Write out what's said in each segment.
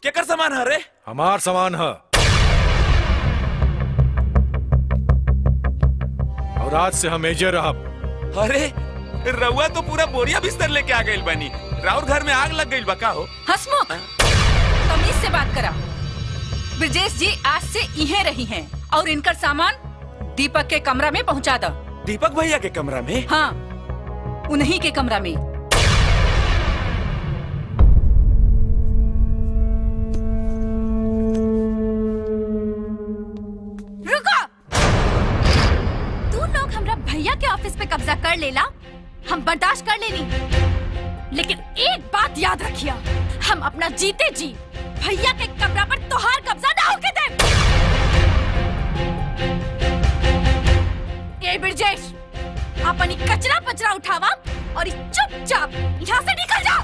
केकर सामान है रे? हमार सामान है। और आज से हम एजे रहब। अरे रउआ तो पूरा बोरिया बिस्तर लेके आ गइल बानी। राउर घर में आग लग गइल बा का हो? हसमुख, तमीज से बात करा। ब्रजेश जी आज से इहे रही हैं और इनका सामान दीपक के कमरा में पहुंचा दो। दीपक भैया के कमरा में? हाँ, उन्हीं के कमरा में। रुको, तू लोग हमरा भैया के ऑफिस पे कब्जा कर लेला, हम बर्दाश्त कर लेनी, लेकिन एक बात याद रखिया, हम अपना जीते जी भैया के कमरा पर तोहार कब्जा ना होके दे। ए ब्रजेश, अपनी कचरा पचरा उठावा और चुपचाप यहाँ से निकल जा।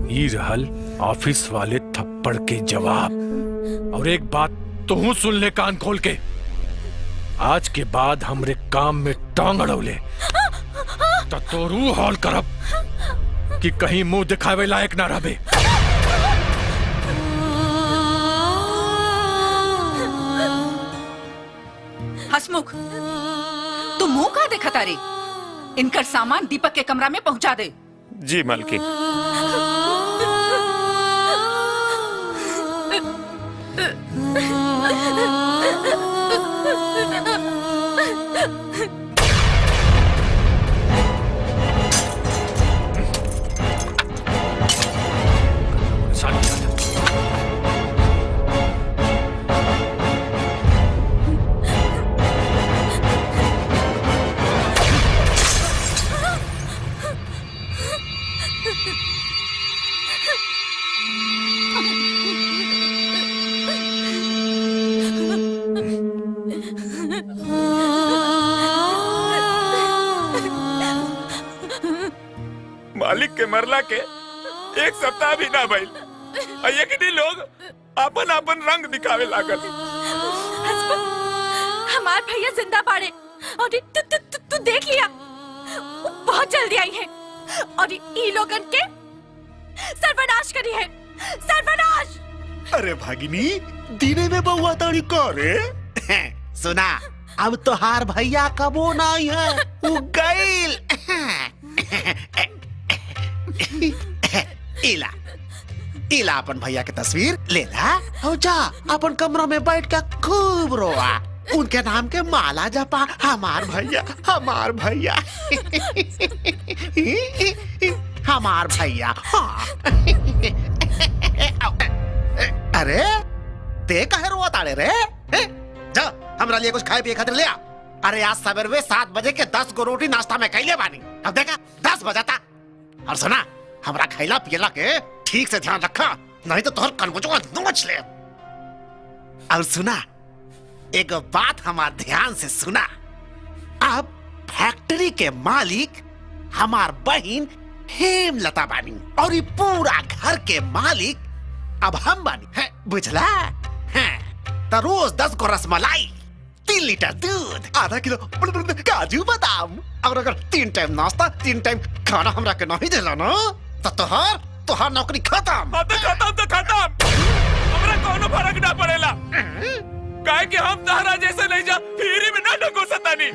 ये रहल ऑफिस वाले थप्पड़ के जवाब। और एक बात तू सुन ले कान खोल के, आज के बाद हमरे काम में टांग अड़ौले तो तोरू हॉल करब कि कहीं मुंह दिखावे लायक ना रहे। हसमुख, तू मुंह का देखा तारे? इनका सामान दीपक के कमरा में पहुंचा दे। जी मालकिन। मालिक के मरला के एक सप्ताह भी ना भइल, ये लोग अपन अपन रंग दिखावे लागल। हमार भैया जिंदा बाड़े और तू देख लिया, वो बहुत जल्दी आई है और ई लोगन के सर्वनाश करी है, सर्वनाश। अरे भागिनी, दीने में बहुआ ताड़ी करे। सुना, अब तो हार भैया कबो नहीं है, वो गइल। इला इला अपन भैया की तस्वीर ले ला और जा अपन कमरों में बैठ के खूब रोआ, उनके नाम के माला जपा। हमार भैया, हमार भैया, हमार भैया। हाँ। अरे ते कहे रोआ ताड़े रे? जा हमरा लिए कुछ खाए पिए खातिर ले आ। अरे आज सवेरे 7 बजे के 10 गो रोटी नाश्ता में खैले बानी, अब देखा 10 बजाता। और सुना, हमरा खैला पियला के ठीक से ध्यान रखा, नहीं तो तोहर कनकुचवा नोच ले। और सुना, एक बात हमार ध्यान से सुना, अब फैक्ट्री के मालिक हमार बहन हेमलता बानी और ये पूरा घर के मालिक अब हम बानी है, बुझला? तो रोज 10 को रसमलाई, 3 लीटर दूध, आधा किलो काजू बादाम, और अगर 3 टाइम नाश्ता 3 टाइम खाना हमरा के नहीं देला ना, तो तोहार नौकरी खत्म। खत्म। हमरा कोनो फर्क ना पड़ेला, काहे कि हम तहरा जैसे नहीं जा फ्री में ना ढको सतानी,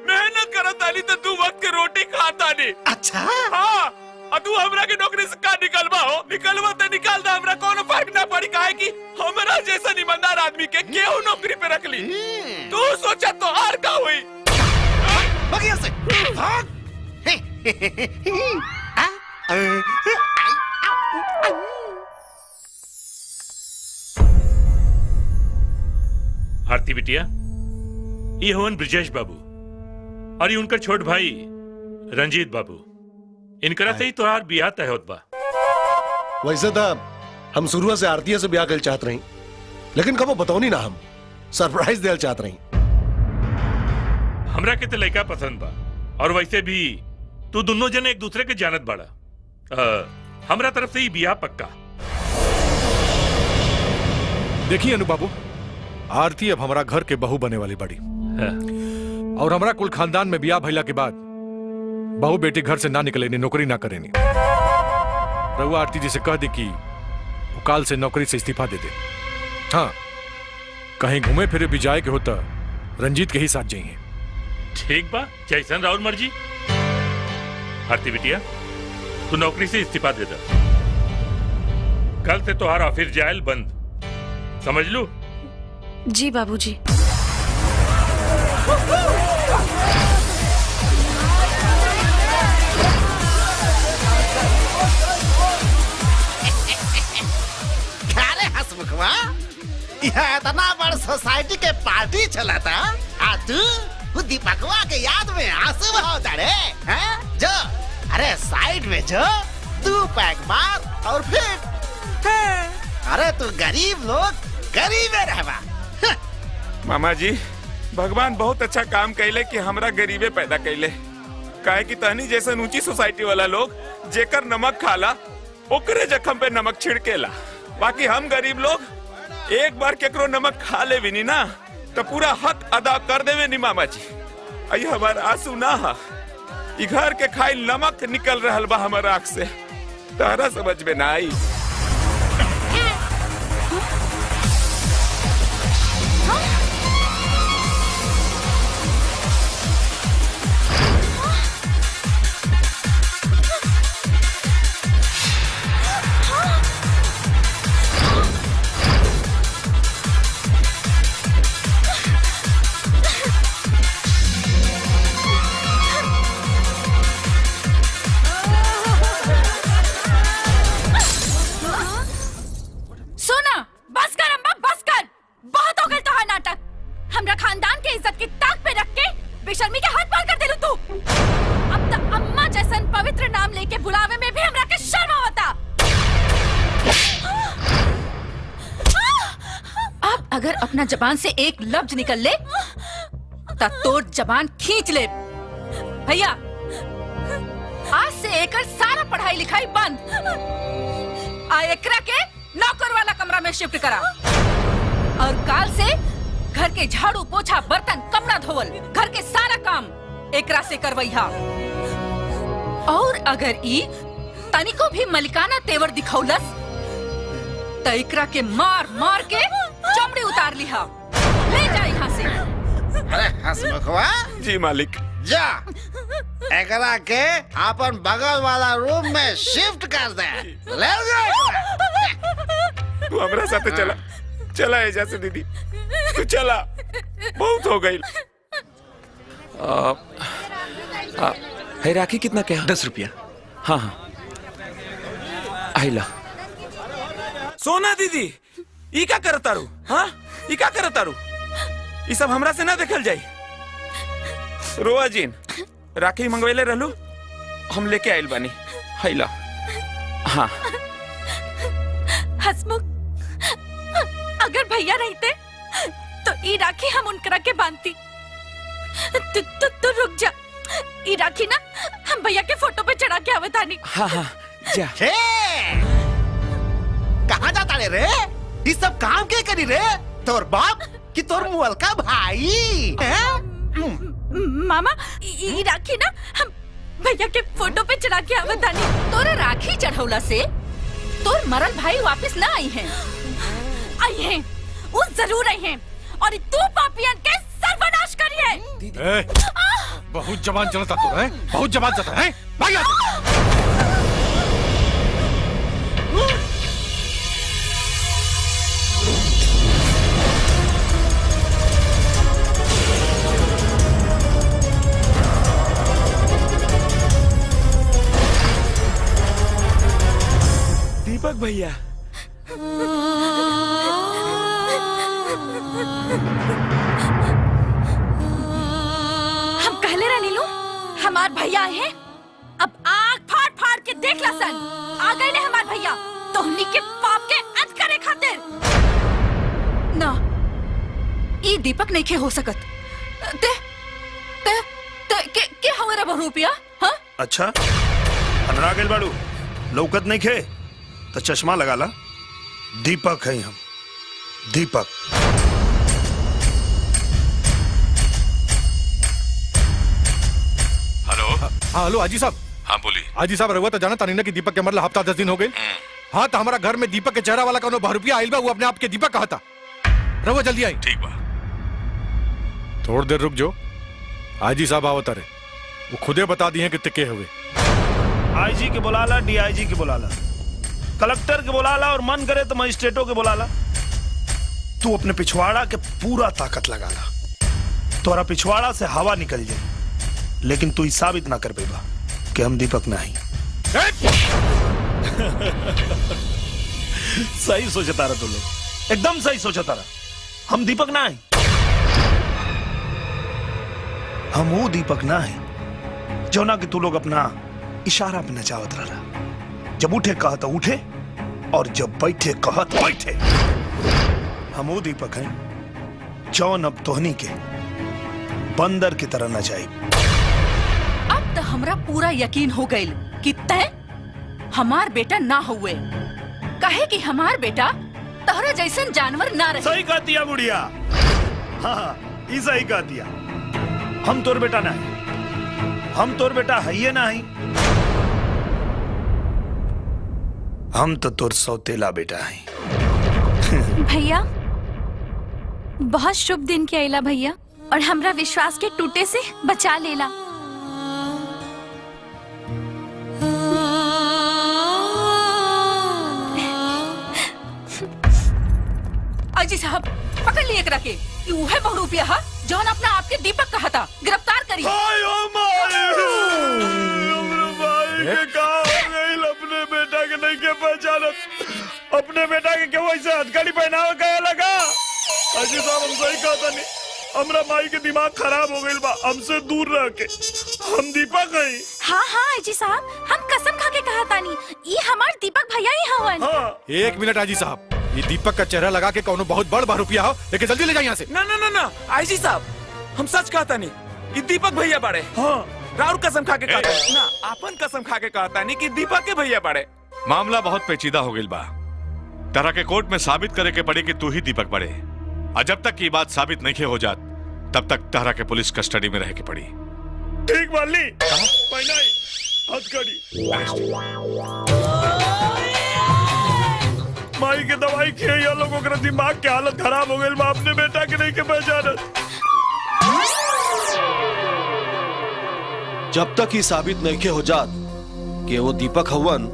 मेहनत करतानी तो 2 वक्त के रोटी खातानी। अच्छा? हाँ, और तू हमरा की नौकरी से का निकलवा हो? निकलवा तो निकाल दा, हमरा कोनो फर्क ना पड़ी, काहे कि हमरा जैसा ईमानदार आदमी के केहू नौकरी पे रख ली। तू सोचा तो और का हुई? बगिया से भाग। आरती बिटिया, ये हवन ब्रजेश बाबू और ये उनका छोट भाई रंजीत बाबू। इनकरा से ही तोहार बियाह तय होत बा। वैसे था हम शुरू से आरती से ब्याह कर चाहत रही, लेकिन कबो बताओ ना, हम सरप्राइज देल चाहत रही। हमरा के तो लड़का पसंद बा, और वैसे भी तू दोनों जने एक दूसरे के जानत बाड़ा। हमरा तरफ से ही बियाह पक्का। देखिए अनु बाबू, आरती अब हमारा घर के बहू बने वाली बड़ी है। और हमारा कुल खानदान में बियाह भइला के बाद बहू बेटी घर से ना निकले, नौकरी ना करेनी। रघुआ आरती जी से कह दे कि वो काल से नौकरी से इस्तीफा दे दे। हाँ, कहीं घूमे फिरे भी जाए के होता रंजीत के ही साथ जाइए। ठीक बा, जैसन राहुल मर्जी। आरती बिटिया, तू नौकरी से इस्तीफा दे दे। कल से तुम्हारा ऑफिस जायल बंद, समझ लू? जी बाबूजी। हसमुखवा, यह इतना बड़ सोसाइटी के पार्टी चला था, आज तू दीपकवा के याद में आंसू बहाता रे, हैं? जो, अरे साइड में जो, 2 पैक मार और फिर, अरे तू गरीब लोग गरीब रहवा। मामा जी, भगवान बहुत अच्छा काम कैले कि हमरा गरीबे पैदा कैले। काहे कि तहनी जैसे ऊंची सोसाइटी वाला लोग जेकर नमक खाला ओकरे जख्म पे नमक छिड़केला, बाकी हम गरीब लोग एक बार केकरो नमक खा ले भी नहीं ना तो पूरा हक अदा कर देवे नी मामा जी। आई हमार आंसू ना हा, ई घर के खाई नमक निकल रहल बा हमर आँख से, तारा समझ में ना आई। अगर अपना जबान से एक लफ्ज निकल ले तो तोड़ जबान खींच ले। भैया, आज से एकर सारा पढ़ाई लिखाई बंद। एकरा के नौकर वाला कमरा में शिफ्ट करा और काल से घर के झाड़ू पोछा बर्तन कपड़ा धोवल घर के सारा काम एकरा से करवैहा। और अगर ई तनिको भी मलिकाना तेवर दिखौलस तो एकरा के मार मार के चमड़ी उतार लिहा। ले जा यहाँ से। अरे हसमुखवा जी मालिक। जा एकरा के अपन बगल वाला रूम में शिफ्ट कर दे। ले जा तू हमरा साथे चला, चला एजा से दीदी, तू चला, बहुत हो गई। है राखी कितना क्या? 10 रुपया। हाँ हाँ, आइला। सोना दीदी, ई का करता रू? हाँ, ई का करता रू? ई सब हमरा से ना देखल जाई। रोआ जीन, राखी मंगवेले रहलू, हम लेके आइल बानी। हाइला। हाँ, हसमुख, अगर भैया रहते तो ई राखी हम उनकरा के बांधती। तू रुक जा, ई राखी ना हम भैया के फोटो पे चढ़ा के आवतानी। हाँ हाँ, जा। कहाँ जाता रे? ये सब काम के करी रे? तोर बाप कि तोर मुअल का भाई? मामा, ई राखी ना हम भैया के फोटो पे चढ़ा के आवतानी। तोरे राखी चढ़ौला से तोर मरल भाई वापस ना आई हैं। आई हैं, वो जरूर आई हैं और तू पापियन के सर्वनाश करिए। बहुत जबान चलता तो है, बहुत जबान चलता है। भाग यहाँ से। दीपक भैया, हम कहले रह नीलू, हमार भैया आए हैं। अब आग फाड़ फाड़ के देख लसन, आ गए ने हमार भैया तोहनी के पाप के अंत करे खातिर। ना, ई दीपक नहीं के हो सकत। ते ते ते के हमारा बहुरूपिया? हाँ? अच्छा, अंदरा गेल बाड़ू, लौकत नहीं खे तो चश्मा लगा ला। दीपक है हम, दीपक। हेलो। हाँ हेलो, हाजी साहब। हाँ बोली। आजी साहब रहुआ तो जाना तानी ना कि दीपक के मरला हफ्ता 10 दिन हो गए। हाँ तो हमारा घर में दीपक के चेहरा वाला कौनो बहरूपिया आइल बा, वो अपने आप के दीपक कहा था। रहुआ जल्दी आई। ठीक बा। थोड़ी देर रुक जो, आजी साहब आवत रहे, वो खुदे बता दिए कि तिके हुए। आईजी के बुलाला, डीआईजी के बुलाला, कलेक्टर के बुलाला और मन करे तो मजिस्ट्रेटों के बुलाला। तू अपने पिछवाड़ा के पूरा ताकत लगाला, तोरा पिछवाड़ा से हवा निकल जाए, लेकिन तू साबित ना कर पेबा कि हम दीपक नहीं। सही सोचता रहा तू लोग, एकदम सही सोचता रहा। हम दीपक ना है, हम वो दीपक ना है जो ना कि तू लोग अपना इशारा पे नचावत रहा। जब उठे कहा तो उठे और जब बैठे कहा तो बैठे। हम वो दीपक हैं जौन अब तोहनी के बंदर की तरह न जाए। अब तो हमरा पूरा यकीन हो गई कि तय हमार बेटा ना हुए, कहे कि हमार बेटा तहरा जैसन जानवर ना रहे। सही कह दिया बुढ़िया, हाँ ये सही कह दिया। हम तोर बेटा ना है, हम तोर बेटा है ये ना है, हम तो तोर सौतेला बेटा है। भैया बहुत शुभ दिन के आइला भैया, और हमरा विश्वास के टूटे से बचा लेला। आजी साहब पकड़ लिए एकरा के, ये उहे बहरूपिया हा जौन अपना आपके दीपक कहा था। गिरफ्तार करिए। अपने बेटा के नहीं के पहचानत, अपने बेटा के क्यों ऐसे हथकड़ी पहनावा गया लगा। अजी साहब हम सही कहता नहीं, हमरा माई के दिमाग खराब हो गई बा, हमसे दूर रह के। हम दीपक हैं। हाँ हाँ आजी साहब, हम कसम खा के कहा तानी, ये हमार दीपक भैया ही हवन। हाँ। एक मिनट आजी साहब, ये दीपक का चेहरा लगा के कौनो बहुत बड़ बहरूपिया हो, लेकिन जल्दी ले जाए यहाँ से। ना ना ना ना आईजी साहब, हम सच कहता नहीं, ये दीपक भैया बाड़े। हाँ। राउर कसम खा के कहता ना, आपन कसम खा के कहता नहीं कि दीपक के भैया बाड़े। मामला बहुत पेचीदा हो गई बा, तरह के कोर्ट में साबित करे के पड़े कि तू ही दीपक बड़े, और जब तक ये बात साबित नहीं हो जात तब तक तरह के पुलिस कस्टडी में रह के पड़ी। ठीक बाली पहना हथकड़ी, माई के दवाई खिया, लोगों का दिमाग की हालत खराब हो गई बा, अपने बेटा के नहीं के पहचानत। जब तक ही साबित नहीं हो जात कि वो दीपक हवन,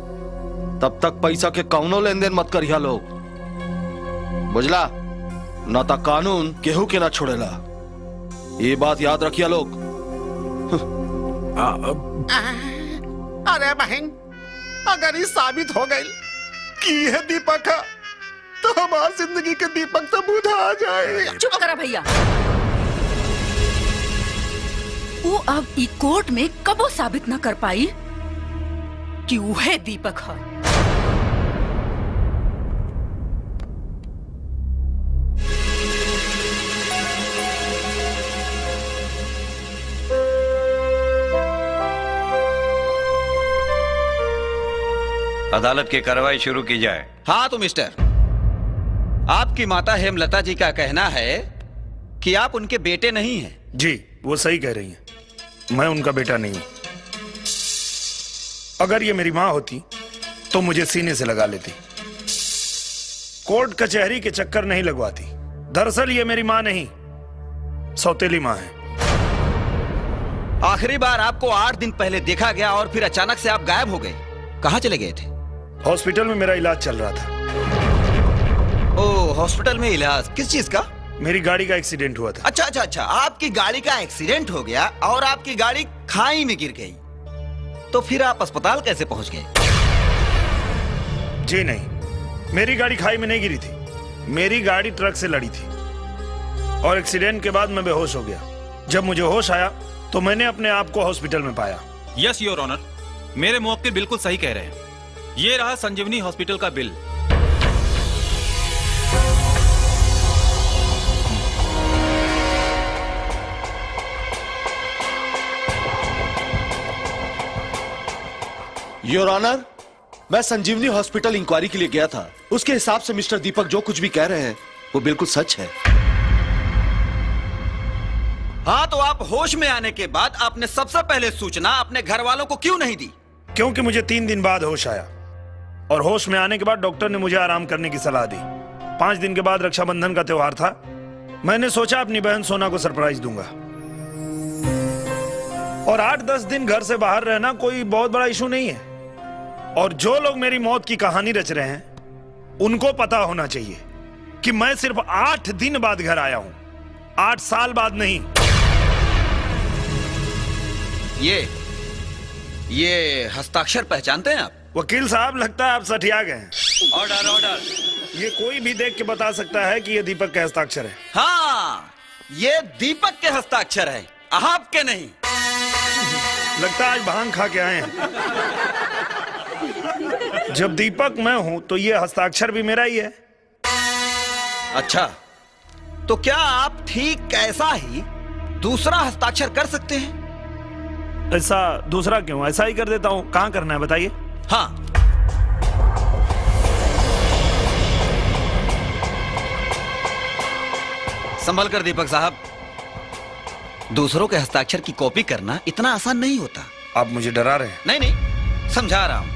तब तक पैसा के कौनो लेन देन मत करिया लोग, बुझला? ना ता कानून केहू के ना छोड़ेला, ये बात याद रखिया लोग। अरे बहन, अगर ये साबित हो गई कि यह दीपक है, तो हमारी जिंदगी के दीपक तो बुझा जाए। चुप करा भैया। वो अब ई कोर्ट में कबो साबित न कर पाई कि वह दीपक है। अदालत की कार्रवाई शुरू की जाए। हाँ तो मिस्टर, आपकी माता हेमलता जी का कहना है कि आप उनके बेटे नहीं हैं। जी वो सही कह रही हैं, मैं उनका बेटा नहीं हूं। अगर ये मेरी माँ होती तो मुझे सीने से लगा लेती, कोर्ट कचहरी के चक्कर नहीं लगवाती। दरअसल ये मेरी माँ नहीं, सौतेली माँ है। आखिरी बार आपको 8 दिन पहले देखा गया और फिर अचानक से आप गायब हो गए। कहाँ चले गए थे? हॉस्पिटल में मेरा इलाज चल रहा था। ओह, हॉस्पिटल में इलाज? किस चीज का? मेरी गाड़ी का एक्सीडेंट हुआ था। अच्छा अच्छा अच्छा, आपकी गाड़ी का एक्सीडेंट हो गया और आपकी गाड़ी खाई में गिर गई, तो फिर आप अस्पताल कैसे पहुंच गए? जी नहीं, मेरी गाड़ी खाई में नहीं गिरी थी, मेरी गाड़ी ट्रक से लड़ी थी और एक्सीडेंट के बाद मैं बेहोश हो गया। जब मुझे होश आया तो मैंने अपने आप को हॉस्पिटल में पाया। यस योर ऑनर, मेरे मुवक्किल बिल्कुल सही कह रहे हैं। ये रहा संजीवनी हॉस्पिटल का बिल। योर ऑनर, मैं संजीवनी हॉस्पिटल इंक्वायरी के लिए गया था। उसके हिसाब से मिस्टर दीपक जो कुछ भी कह रहे हैं वो बिल्कुल सच है। हाँ तो आप होश में आने के बाद आपने सबसे पहले सूचना अपने घर वालों को क्यों नहीं दी? क्योंकि मुझे 3 दिन बाद होश आया और होश में आने के बाद डॉक्टर ने मुझे आराम करने की सलाह दी। 5 दिन के बाद रक्षाबंधन का त्योहार था। मैंने सोचा अपनी बहन सोना को सरप्राइज दूंगा और 8-10 दिन घर से बाहर रहना कोई बहुत बड़ा इशू नहीं है। और जो लोग मेरी मौत की कहानी रच रहे हैं उनको पता होना चाहिए कि मैं सिर्फ 8 दिन बाद घर आया हूं, 8 साल बाद नहीं। ये हस्ताक्षर पहचानते हैं आप? वकील साहब, लगता है आप सठिया गए हैं। Order order. ये कोई भी देख के बता सकता है कि ये दीपक के हस्ताक्षर है। हाँ, ये दीपक के हस्ताक्षर है, आपके नहीं। लगता है आज भांग खा के आए हैं। जब दीपक मैं हूं तो ये हस्ताक्षर भी मेरा ही है। अच्छा, तो क्या आप ठीक ऐसा ही दूसरा हस्ताक्षर कर सकते हैं? ऐसा दूसरा क्यों? ऐसा ही कर देता हूं। कहां करना है बताइए? हाँ, संभल कर दीपक साहब, दूसरों के हस्ताक्षर की कॉपी करना इतना आसान नहीं होता। आप मुझे डरा रहे हैं? नहीं नहीं, समझा रहा हूं।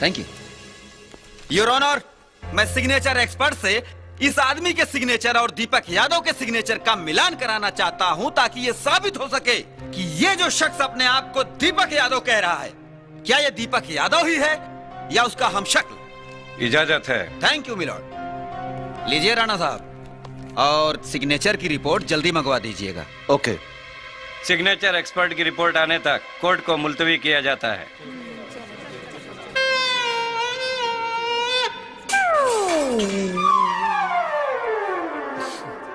Thank you your honour. मैं सिग्नेचर एक्सपर्ट से इस आदमी के सिग्नेचर और दीपक यादव के सिग्नेचर का मिलान कराना चाहता हूं ताकि यह साबित हो सके कि ये जो शख्स अपने आप को दीपक यादव कह रहा है, क्या यह दीपक यादव ही है या उसका हमशक्ल? इजाजत है। Thank you milord. लीजिए राणा साहब, और सिग्नेचर की रिपोर्ट जल्दी मंगवा दीजिएगा। ओके। सिग्नेचर एक्सपर्ट की रिपोर्ट आने तक कोर्ट को मुलतवी किया जाता है।